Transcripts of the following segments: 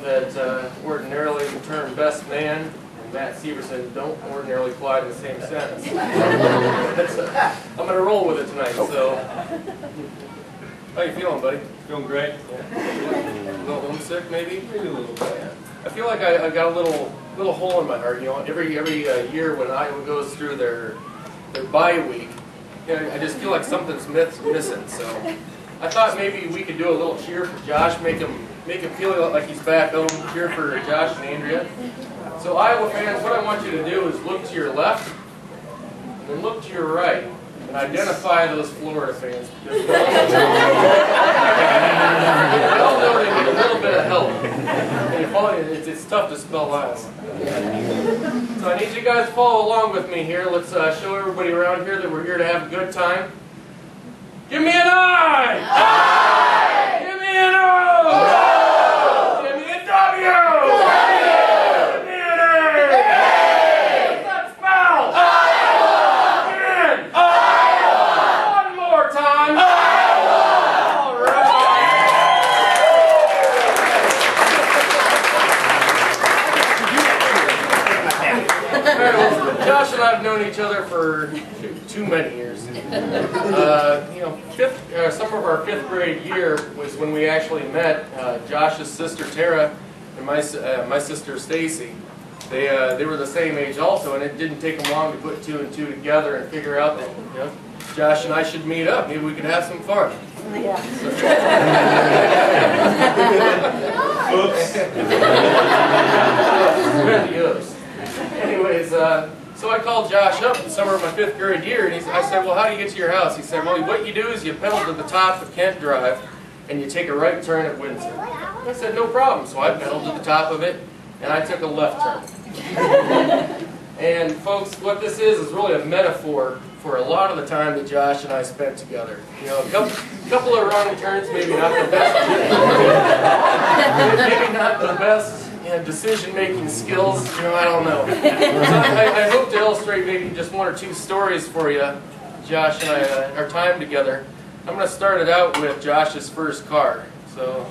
that ordinarily the term best man and Matt Severson don't ordinarily apply in the same sentence. I'm going to roll with it tonight, so. How you feeling, buddy? Feeling great. Yeah. A little homesick, maybe? Maybe a little bit. Yeah. I feel like I got a little hole in my heart. You know, every year when Iowa goes through their bye week, you know, I just feel like something's missing. So I thought maybe we could do a little cheer for Josh, make him feel like he's back home. Cheer for Josh and Andrea. So Iowa fans, what I want you to do is look to your left and then look to your right and identify those Florida fans. Because we all know they need a little bit of help. And it's tough to spell last. So I need you guys to follow along with me here. Let's show everybody around here that we're here to have a good time. Give me an I! I! Give me an O! O! Give me a W! W! Give me an A! A! Let's spell! Iowa! Again! Iowa! One more time! Iowa! All right! All right, well, Josh and I have known each other for too many years. You know, some of our fifth grade year was when we actually met. Josh's sister Tara and my sister Stacy. They were the same age also, and it didn't take them long to put two and two together and figure out that, you know, Josh and I should meet up. Maybe we could have some fun. Yeah. Oops. Anyways, so I called Josh up in the summer of my fifth grade year, and I said, well, how do you get to your house? He said, well, what you do is you pedal to the top of Kent Drive, and you take a right turn at Windsor. I said, no problem. So I pedaled to the top of it, and I took a left turn. And folks, what this is really a metaphor for a lot of the time that Josh and I spent together. You know, a couple of wrong turns, maybe not the best. Maybe not the best. Decision-making skills, you know, I don't know. So I hope to illustrate maybe just one or two stories for you, Josh and I, our time together. I'm going to start it out with Josh's first car. So,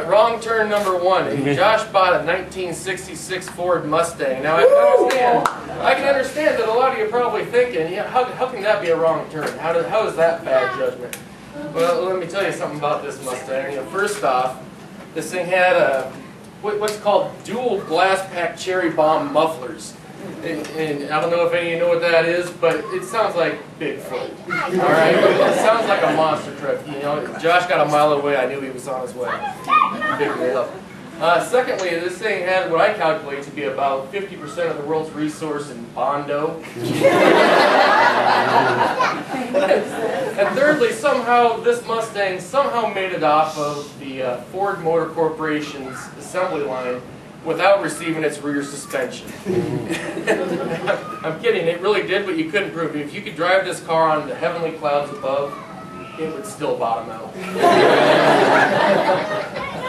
wrong turn number one. Josh bought a 1966 Ford Mustang. Now, I can understand that a lot of you are probably thinking, yeah, how can that be a wrong turn? How is that bad judgment? Well, let me tell you something about this Mustang. You know, first off, this thing had what's called dual glass pack cherry bomb mufflers. And I don't know if any of you know what that is, but it sounds like Bigfoot. All right? It sounds like a monster truck. You know, Josh got a mile away. I knew he was on his way. Big me up. Secondly, this thing had what I calculate to be about 50% of the world's resource in Bondo. And thirdly, somehow this Mustang made it off of the Ford Motor Corporation's assembly line without receiving its rear suspension. I'm kidding, it really did what you couldn't prove. If you could drive this car on the heavenly clouds above, it would still bottom out.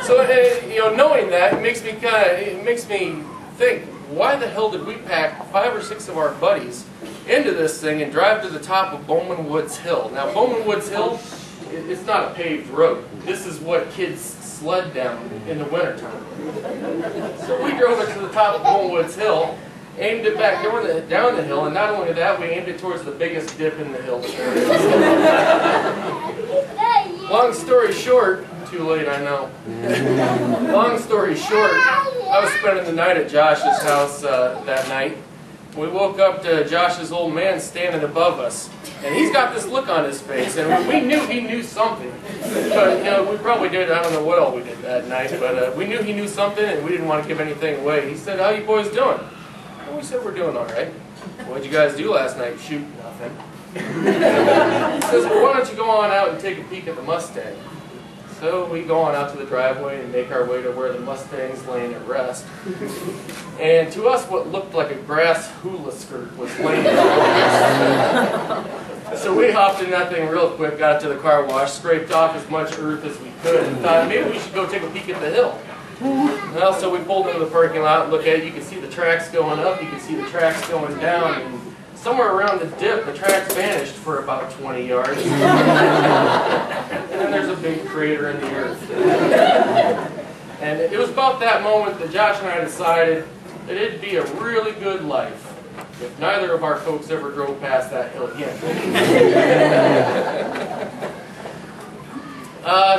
So, you know, knowing that, it makes me think, why the hell did we pack 5 or 6 of our buddies into this thing and drive to the top of Bowman Woods Hill? Now, Bowman Woods Hill, it's not a paved road. This is what kids sled down in the wintertime. So we drove it to the top of Bowman Woods Hill, aimed it back down the hill, and not only that, we aimed it towards the biggest dip in the hill. Long story short, too late, I know. Long story short, I was spending the night at Josh's house that night. We woke up to Josh's old man standing above us, and he's got this look on his face, and we knew he knew something. But, you know, we probably did, I don't know what all we did that night, but we knew he knew something, and we didn't want to give anything away. He said, how you boys doing? And we said, we're doing all right. What'd you guys do last night? Shoot, nothing. He says, well, why don't you go on out and take a peek at the Mustang? So we go on out to the driveway and make our way to where the Mustang's laying at rest. And to us, what looked like a grass hula skirt was laying there. So we hopped in that thing real quick, got it to the car wash, scraped off as much earth as we could, and thought maybe we should go take a peek at the hill. Well, so we pulled into the parking lot and looked at it. You can see the tracks going up, you can see the tracks going down, and somewhere around the dip, the tracks vanished for about 20 yards. And then there's a big crater in the earth. And it was about that moment that Josh and I decided that it'd be a really good life if neither of our folks ever drove past that hill again.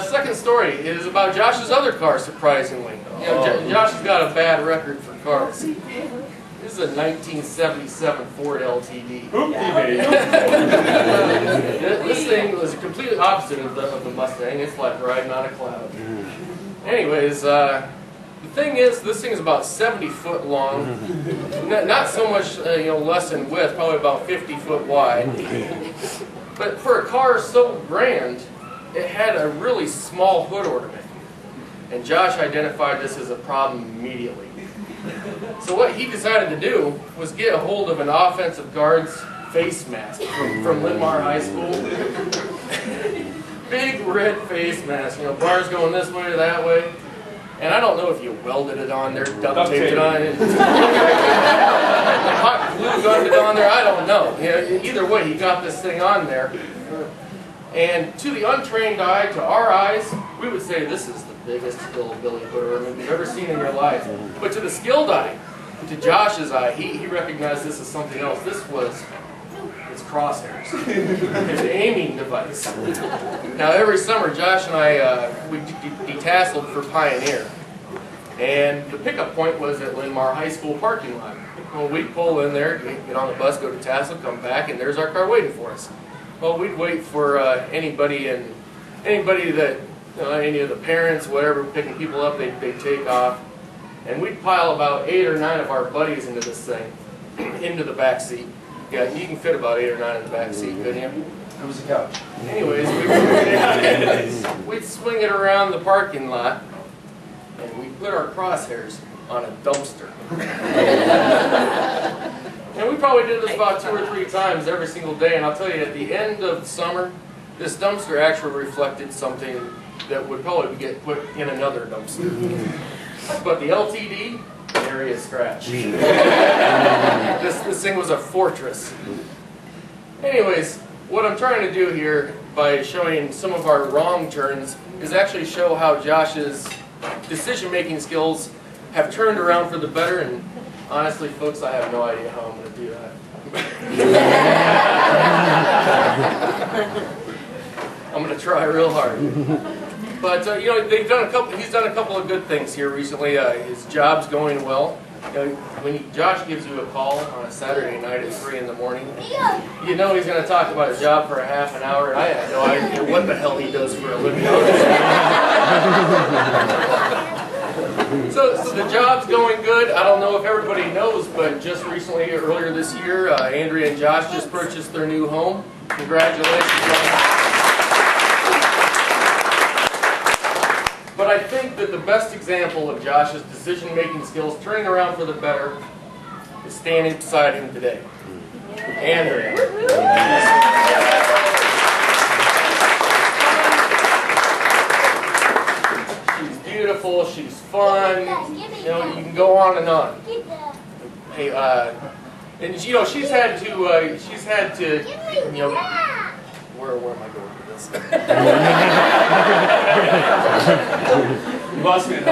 Second story is about Josh's other car, surprisingly. You know, Josh has got a bad record for cars. This is a 1977 Ford LTD. This thing was completely opposite of the Mustang. It's like riding on a cloud. Anyways, the thing is, this thing is about 70 foot long. Not so much, less in width, probably about 50 foot wide. But for a car so grand, it had a really small hood ornament. And Josh identified this as a problem immediately. So what he decided to do was get a hold of an offensive guard's face mask from Linmar High School. Big red face mask, bars going this way or that way. And I don't know if you welded it on there, duct taped it on, hot glue gunned it on there, I don't know. Either way, he got this thing on there. And to the untrained eye, to our eyes, we would say this is the biggest hillbilly hood ornament you've ever seen in your life. But to the skilled eye, to Josh's eye, he recognized this as something else. This was his crosshairs, his aiming device. Now every summer, Josh and I, we detasseled for Pioneer. And the pickup point was at Linmar High School parking lot. Well, we'd pull in there, get on the bus, go to tassel, come back, and there's our car waiting for us. Well, we'd wait for anybody that, any of the parents, whatever, picking people up, they'd take off. And we'd pile about 8 or 9 of our buddies into this thing, into the back seat. Yeah, you can fit about 8 or 9 in the back seat, couldn't you? It was a couch. Anyways, we'd swing it around the parking lot, and we'd put our crosshairs on a dumpster. And we probably did this about 2 or 3 times every single day, and I'll tell you, at the end of summer, this dumpster actually reflected something that would probably get put in another dumpster. But the LTD, area of scratch. This thing was a fortress. Anyways, what I'm trying to do here by showing some of our wrong turns is actually show how Josh's decision-making skills have turned around for the better, and honestly, folks, I have no idea how I'm going to do that. I'm going to try real hard. But he's done a couple of good things here recently. His job's going well. When Josh gives you a call on a Saturday night at 3 in the morning, you know he's going to talk about a job for a half an hour, and I have no idea what the hell he does for a living. So the job's going good. I don't know if everybody knows, but just recently, earlier this year, Andrea and Josh just purchased their new home. Congratulations. But I think that the best example of Josh's decision-making skills turning around for the better is standing beside him today. Andrea. She's beautiful, she's fun, you can go on and on. Hey, and she's had to, where am I going with this? You lost me. I've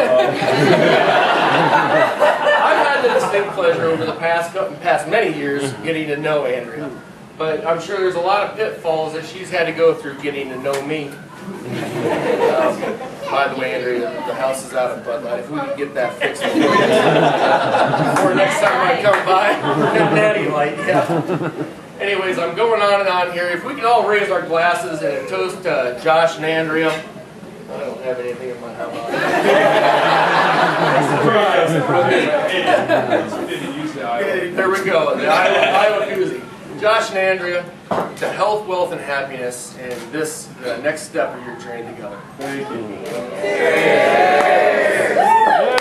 had the distinct pleasure over the past many years getting to know Andrea, but I'm sure there's a lot of pitfalls that she's had to go through getting to know me. By the way, Andrea, the house is out of Bud Light. If we could get that fixed before next time I come by, Matty Light, yeah. Anyways, I'm going on and on here. If we can all raise our glasses and a toast to Josh and Andrea. I don't have anything in my house. There we go. The Iowa koozie. Josh and Andrea, to health, wealth, and happiness, and this next step of your journey together. Thank you.